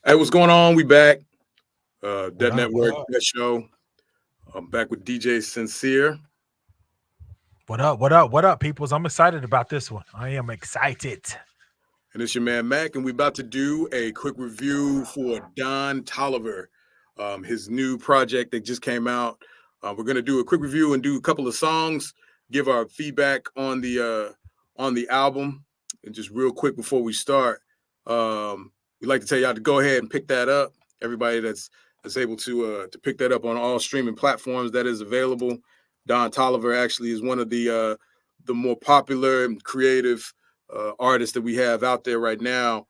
Hey, what's going on? We back. What Dead up? What Network, up? Dead Show. I'm back with DJ Sincere. What up? What up? What up, peoples? I'm excited about this one. I am excited. And it's your man Mac, and we're about to do a quick review for Don Toliver, his new project that just came out. We're gonna do a quick review and do a couple of songs, give our feedback on the album, and just real quick before we start, we'd like to tell y'all to go ahead and pick that up. Everybody that's able to pick that up on all streaming platforms that is available. Don Toliver actually is one of the more popular and creative artist that we have out there right now.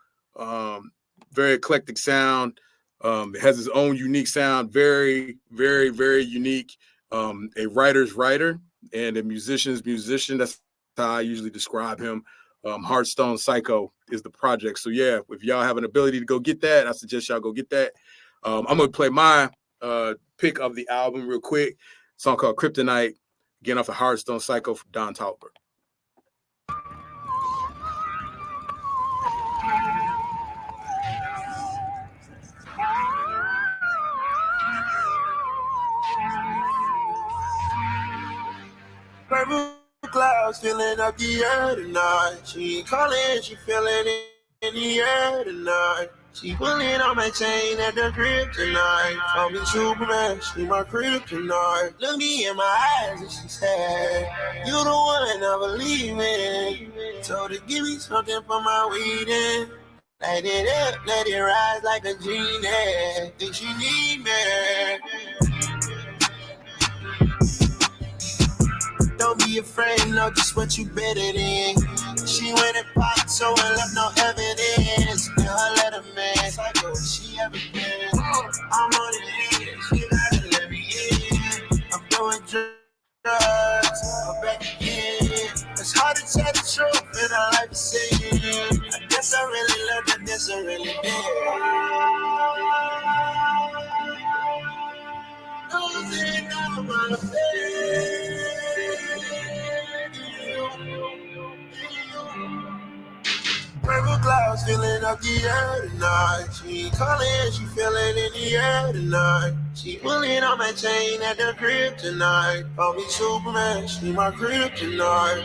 Very eclectic sound. It has its own unique sound. Very, very, very unique. A writer's writer and a musician's musician. That's how I usually describe him. Hardstone Psycho is the project. So yeah, if y'all have an ability to go get that, I suggest y'all go get that. I'm gonna play my pick of the album real quick. A song called Kryptonite, again off of Hardstone Psycho from Don Toliver. Purple clouds filling up the air tonight. She ain't calling, she feeling in the air tonight. She pulling on my chain at the crib tonight. Call me Superman, she my kryptonite. Look me in my eyes and she said, you the one I believe in. Told her give me something for my weed. Light it up, let it rise like a genie. Think she need me. Don't be afraid, know just what you better than. She went and popped, so and left no evidence. In her letter, man, psycho, she ever been. I'm on the edge, she gotta let me in. I'm doing drugs, I'm back again. It's hard to tell the truth, and I like to say it. I guess I really learned that this I really did. Losing all my faith. Purple clouds filling up the air tonight. She ain't calling, she feeling in the air tonight. She pulling on my chain at the crib tonight. Call me Superman, she my kryptonite.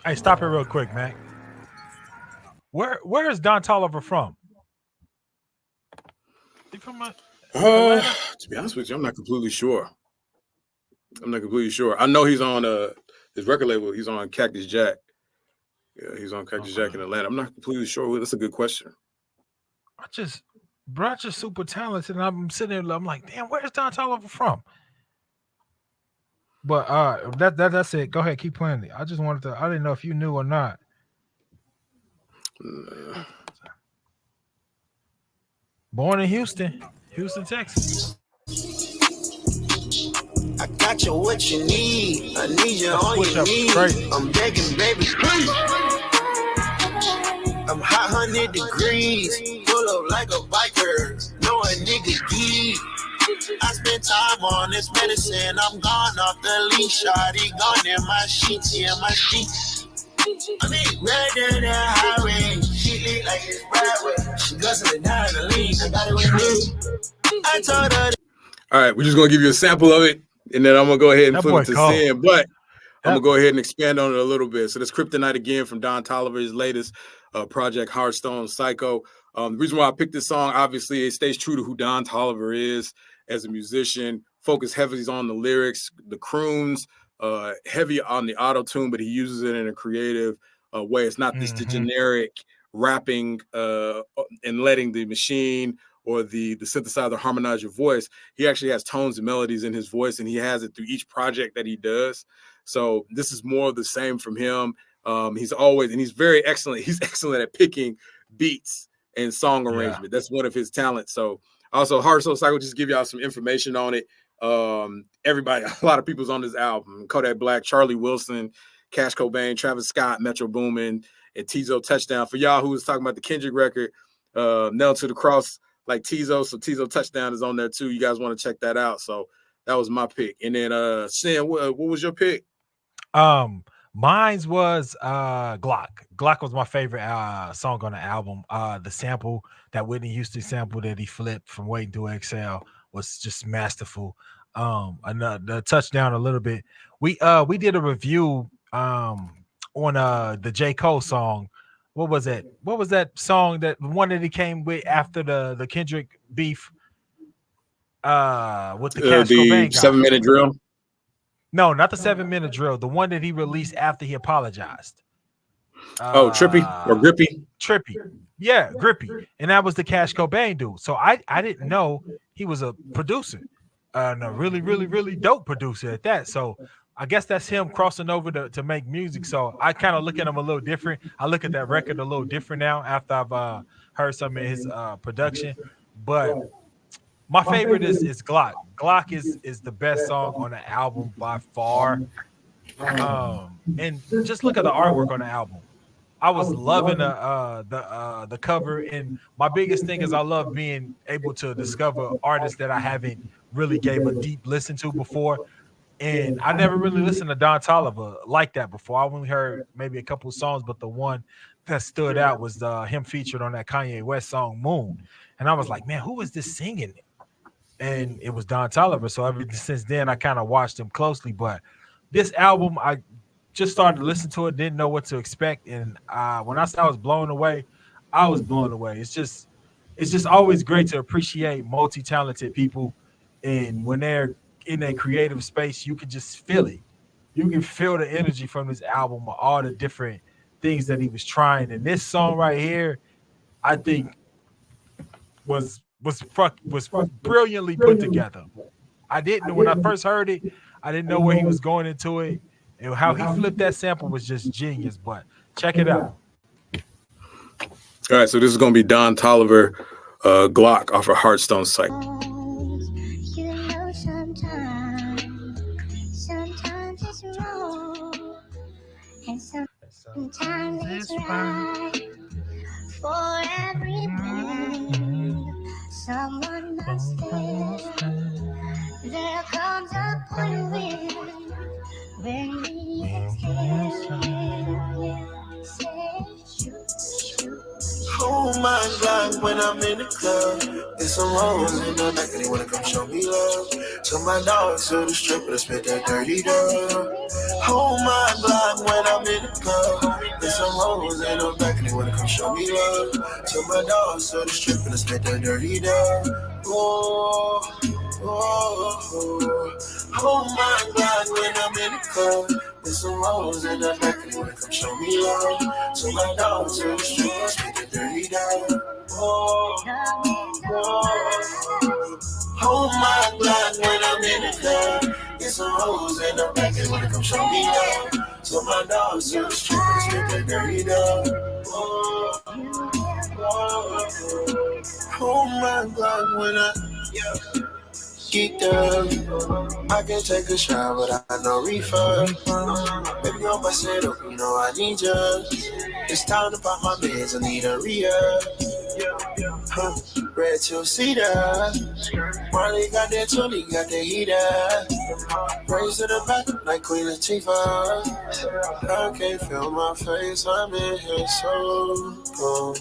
Hey, stop it real quick, Mac. Where is Don Toliver from? He from Atlanta? To be honest with you, I'm not completely sure. I know he's on his record label. He's on Cactus Jack. Yeah, he's on Cactus Jack in Atlanta. I'm not completely sure. That's a good question. I just super talented, and I'm sitting there. I'm like, damn, where's Don Toliver from? But that's it. Go ahead, keep playing it. I just wanted to. I didn't know if you knew or not. Born in Houston, Texas. I got you what you need. I need you on your knees. Crazy. I'm begging, baby, please. I'm hot 100 degrees. Pull up like a biker. No a nigga geek. I spend time on this medicine. I'm gone off the leash. Shawty gone in my sheets. Yeah, my sheets. I mean, red than highway. She lit like it's Bradway. She guzzling down the lean. I got it with me. I told her. All right, we're just gonna give you a sample of it, and then I'm gonna go ahead and flip it to Sin. But I'm gonna go ahead and expand on it a little bit. So this Kryptonite again from Don Toliver's latest project, Hardstone Psycho. The reason why I picked this song, obviously, it stays true to who Don Toliver is as a musician. Focus heavily on the lyrics, the croons, heavy on the auto tune, but he uses it in a creative way. It's not this generic rapping and letting the machine or the synthesizer harmonize your voice. He actually has tones and melodies in his voice, and he has it through each project that he does. So this is more of the same from him. He's very excellent. He's excellent at picking beats and song arrangement. That's one of his talents. So also Hardstone Psycho, just give y'all some information on it. Everybody, a lot of people's on this album. Kodak Black, Charlie Wilson, Cash Cobain, Travis Scott, Metro Boomin, and Tizo Touchdown. For y'all who was talking about the Kendrick record, Nailed to the Cross, like Tizo. So Tizo Touchdown is on there too. You guys want to check that out. So that was my pick. And then Sin, what was your pick? Mine's was Glock. Glock was my favorite song on the album. The sample, that Whitney Houston sample that he flipped from Waiting to Exhale, was just masterful. The touchdown a little bit. We did a review on the J. Cole song. What was it? What was that song, that one that he came with after the Kendrick beef? With the Cash Cobain guy. 7-minute drill. No, not the 7-minute drill. The one that he released after he apologized. Trippy or Grippy? Trippy. Yeah, Grippy. And that was the Cash Cobain dude. So I didn't know he was a producer. And a really, really, really dope producer at that. So I guess that's him crossing over to make music. So I kind of look at him a little different. I look at that record a little different now after I've heard some of his production. But my favorite is Glock. Glock is the best song on the album by far. And just look at the artwork on the album. I was loving the cover, and my biggest thing is I love being able to discover artists that I haven't really gave a deep listen to before. And I never really listened to Don Toliver like that before. I only heard maybe a couple of songs, but the one that stood out was him featured on that Kanye West song Moon. And I was like, man, who is this singing? And it was Don Toliver. So ever since then, I kind of watched him closely. But this album, I just started to listen to it, didn't know what to expect. And when I saw I was blown away, I was blown away. It's just always great to appreciate multi-talented people. And when they're in a creative space, you can just feel it. You can feel the energy from this album, all the different things that he was trying. And this song right here, I think was brilliantly put together. I didn't know when I first heard it, I didn't know where he was going into it, and how he flipped that sample was just genius. But check it out. All right, so this is going to be Don Toliver, Glock off of Hardstone Psych. You know, sometimes it's wrong, and sometimes it's right. For everything, someone must stand. There comes a point when we say shoot. Oh my God, when I'm in the club, there's some hoes in the back and they wanna come show me love. So my dogs to the strip and I spit that dirty dub. Oh my God, when I'm in the club, there's some hoes in the back and they wanna come show me love. So my dogs to the strip and I spit that dirty dub. Oh, oh, oh. Oh my God, when I'm in the club, there's some hoes in the back and they wanna come show me love. So my dogs to the strip and I spit that dirty dub. Oh, oh, oh my God, when I'm in the club, there's some hoes in the back and wanna come show me love. So my dogs to the strip and spit that dirty dub. Oh, oh my God, when I geeked up, I can take a shot, but I no refund. Baby, go bust it up, you know I need you. It's time to pop my meds, I need a re-up. Red two-seater, Marley got that 20, got the heater. Raise to the back like Queen Latifah. I can't feel my face, I'm in here so cold.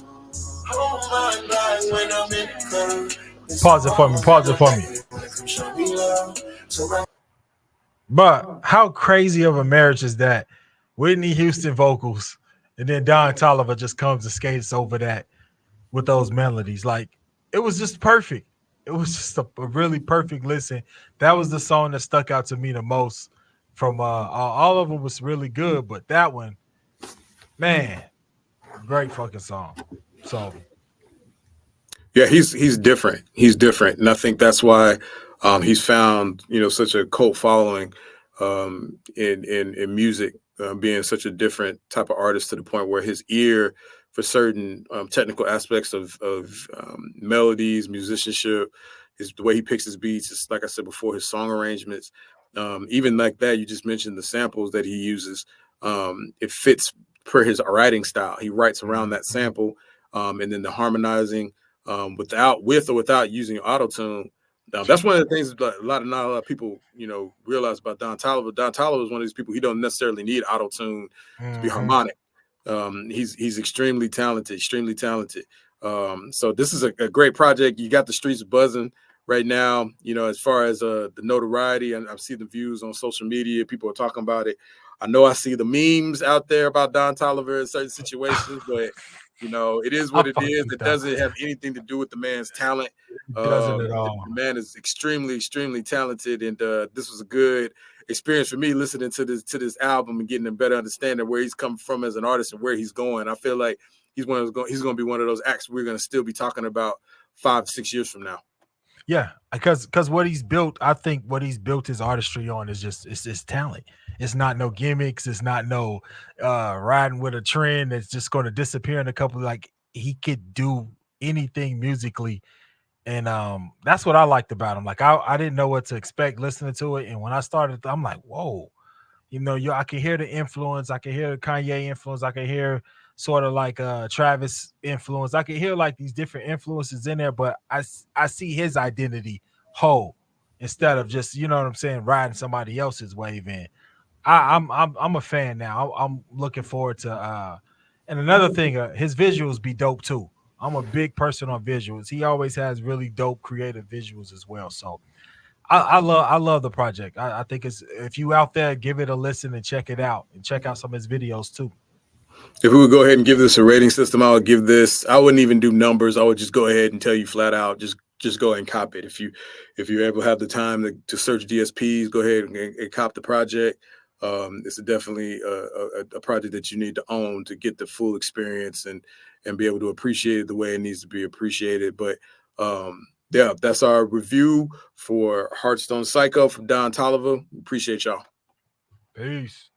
Oh my God, when I'm in the club. Pause it for me. But how crazy of a marriage is that? Whitney Houston vocals, and then Don Toliver just comes and skates over that with those melodies. Like, it was just perfect. It was just a really perfect listen. That was the song that stuck out to me the most. From all of them was really good, but that one, man, great fucking song. So. Yeah, he's different. He's different, and I think that's why he's found such a cult following in music, being such a different type of artist to the point where his ear for certain technical aspects of melodies, musicianship, the way he picks his beats, is, like I said before, his song arrangements, even like that. You just mentioned the samples that he uses. It fits per his writing style. He writes around that sample, and then the harmonizing. Without using auto-tune, That's one of the things that not a lot of people, realize about Don Toliver. Don Toliver is one of these people. He don't necessarily need auto-tune to be harmonic. He's extremely talented, so this is a great project. You got the streets buzzing right now, as far as the notoriety, and I've seen the views on social media. People are talking about it. I know I see the memes out there about Don Toliver in certain situations, but it is what it is. It doesn't have anything to do with the man's talent. Doesn't at all. The man is extremely, extremely talented, and this was a good experience for me listening to this album and getting a better understanding of where he's come from as an artist and where he's going. I feel like he's going to be one of those acts we're going to still be talking about 5-6 years from now. Yeah, because what he's built, I think what he's built his artistry on is just it's talent. It's not no gimmicks. It's not no riding with a trend that's just going to disappear in a couple. Like, he could do anything musically, and that's what I liked about him. Like, I didn't know what to expect listening to it, and when I started, I'm like, whoa, I can hear the influence. I can hear the Kanye influence. I can hear sort of like Travis influence. I can hear like these different influences in there, but I see his identity whole instead of just, you know what I'm saying, riding somebody else's wave in. I'm a fan now. I'm looking forward to and another thing, his visuals be dope too. I'm a big person on visuals. He always has really dope creative visuals as well. So I love the project. I think if you out there, give it a listen and check it out, and check out some of his videos too. If we would go ahead and give this a rating system, I wouldn't even do numbers. I would just go ahead and tell you flat out, just go ahead and cop it. If you ever have the time to search DSPs, go ahead and cop the project. It's definitely a project that you need to own to get the full experience and be able to appreciate it the way it needs to be appreciated. But yeah, that's our review for Hardstone Psycho from Don Toliver. Appreciate y'all. Peace.